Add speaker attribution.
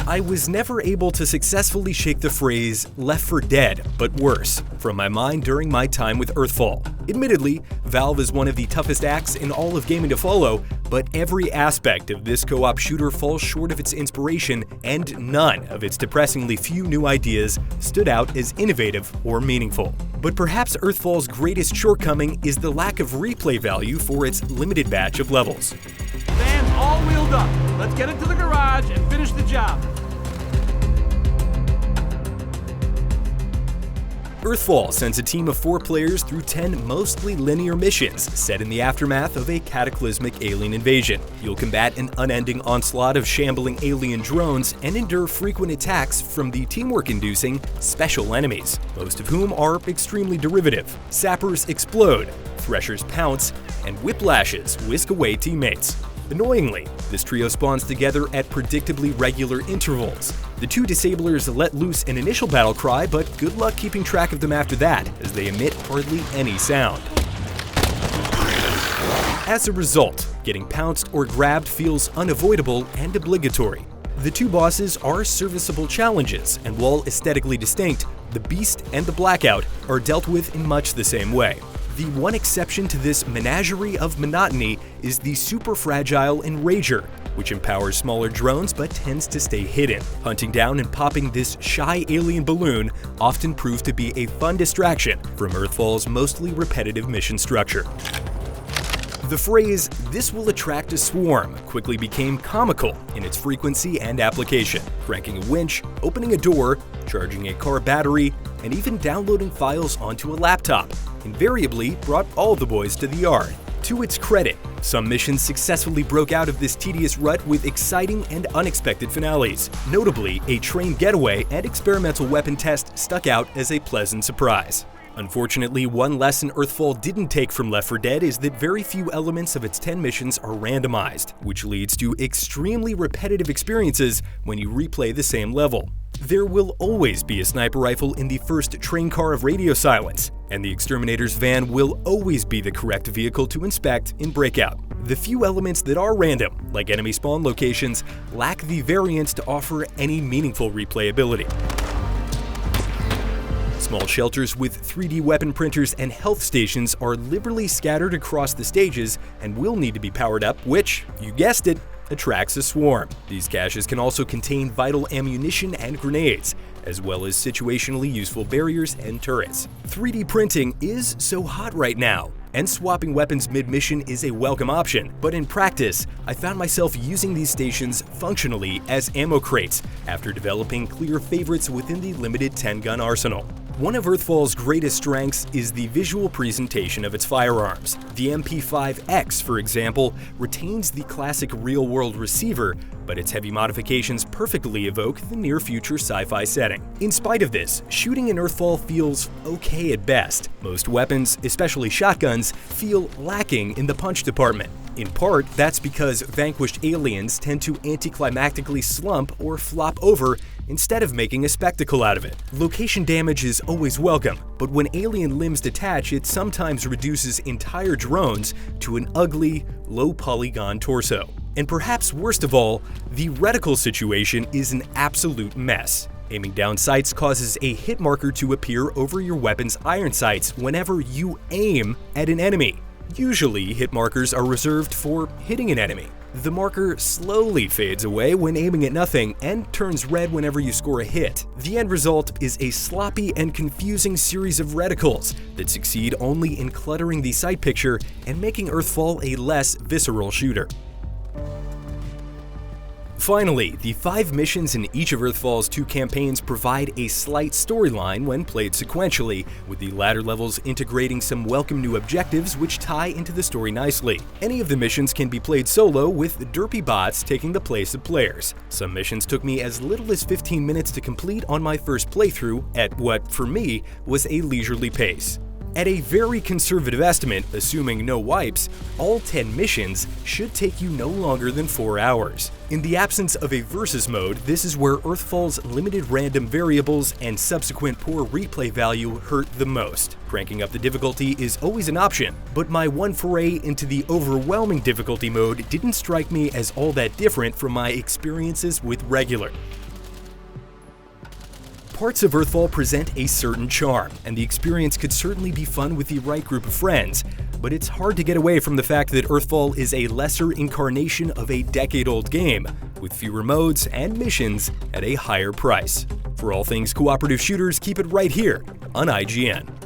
Speaker 1: I was never able to successfully shake the phrase "Left 4 Dead, but worse" from my mind during my time with Earthfall. Admittedly, Valve is one of the toughest acts in all of gaming to follow, but every aspect of this co-op shooter falls short of its inspiration, and none of its depressingly few new ideas stood out as innovative or meaningful. But perhaps Earthfall's greatest shortcoming is the lack of replay value for its limited batch of levels.
Speaker 2: Van's all wheeled up. Let's get into the garage and finish the job.
Speaker 1: Earthfall sends a team of 4 players through 10 mostly linear missions set in the aftermath of a cataclysmic alien invasion. You'll combat an unending onslaught of shambling alien drones and endure frequent attacks from the teamwork-inducing special enemies, most of whom are extremely derivative. Sappers explode, threshers pounce, and whiplashes whisk away teammates. Annoyingly, this trio spawns together at predictably regular intervals. The 2 disablers let loose an initial battle cry, but good luck keeping track of them after that, as they emit hardly any sound. As a result, getting pounced or grabbed feels unavoidable and obligatory. The 2 bosses are serviceable challenges, and while aesthetically distinct, the Beast and the Blackout are dealt with in much the same way. The one exception to this menagerie of monotony is the super fragile Enrager, which empowers smaller drones but tends to stay hidden. Hunting down and popping this shy alien balloon often proved to be a fun distraction from Earthfall's mostly repetitive mission structure. The phrase, "this will attract a swarm," quickly became comical in its frequency and application. Cranking a winch, opening a door, charging a car battery, and even downloading files onto a laptop invariably brought all the boys to the yard. To its credit, some missions successfully broke out of this tedious rut with exciting and unexpected finales. Notably, a train getaway and experimental weapon test stuck out as a pleasant surprise. Unfortunately, one lesson Earthfall didn't take from Left 4 Dead is that very few elements of its 10 missions are randomized, which leads to extremely repetitive experiences when you replay the same level. There will always be a sniper rifle in the first train car of radio silence, and the exterminator's van will always be the correct vehicle to inspect in Breakout. The few elements that are random, like enemy spawn locations, lack the variance to offer any meaningful replayability. Small shelters with 3D weapon printers and health stations are liberally scattered across the stages and will need to be powered up, which, you guessed it, attracts a swarm. These caches can also contain vital ammunition and grenades, as well as situationally useful barriers and turrets. 3D printing is so hot right now, and swapping weapons mid-mission is a welcome option, but in practice, I found myself using these stations functionally as ammo crates after developing clear favorites within the limited 10-gun arsenal. One of Earthfall's greatest strengths is the visual presentation of its firearms. The MP5X, for example, retains the classic real-world receiver, but its heavy modifications perfectly evoke the near-future sci-fi setting. In spite of this, shooting in Earthfall feels okay at best. Most weapons, especially shotguns, feel lacking in the punch department. In part, that's because vanquished aliens tend to anticlimactically slump or flop over instead of making a spectacle out of it. Location damage is always welcome, but when alien limbs detach, it sometimes reduces entire drones to an ugly, low-polygon torso. And perhaps worst of all, the reticle situation is an absolute mess. Aiming down sights causes a hit marker to appear over your weapon's iron sights whenever you aim at an enemy. Usually, hit markers are reserved for hitting an enemy. The marker slowly fades away when aiming at nothing and turns red whenever you score a hit. The end result is a sloppy and confusing series of reticles that succeed only in cluttering the sight picture and making Earthfall a less visceral shooter. Finally, the 5 missions in each of Earthfall's 2 campaigns provide a slight storyline when played sequentially, with the latter levels integrating some welcome new objectives which tie into the story nicely. Any of the missions can be played solo, with derpy bots taking the place of players. Some missions took me as little as 15 minutes to complete on my first playthrough at what, for me, was a leisurely pace. At a very conservative estimate, assuming no wipes, all 10 missions should take you no longer than 4 hours. In the absence of a versus mode, this is where Earthfall's limited random variables and subsequent poor replay value hurt the most. Cranking up the difficulty is always an option, but my one foray into the overwhelming difficulty mode didn't strike me as all that different from my experiences with regular. Parts of Earthfall present a certain charm, and the experience could certainly be fun with the right group of friends, but it's hard to get away from the fact that Earthfall is a lesser incarnation of a decade-old game, with fewer modes and missions at a higher price. For all things cooperative shooters, keep it right here on IGN.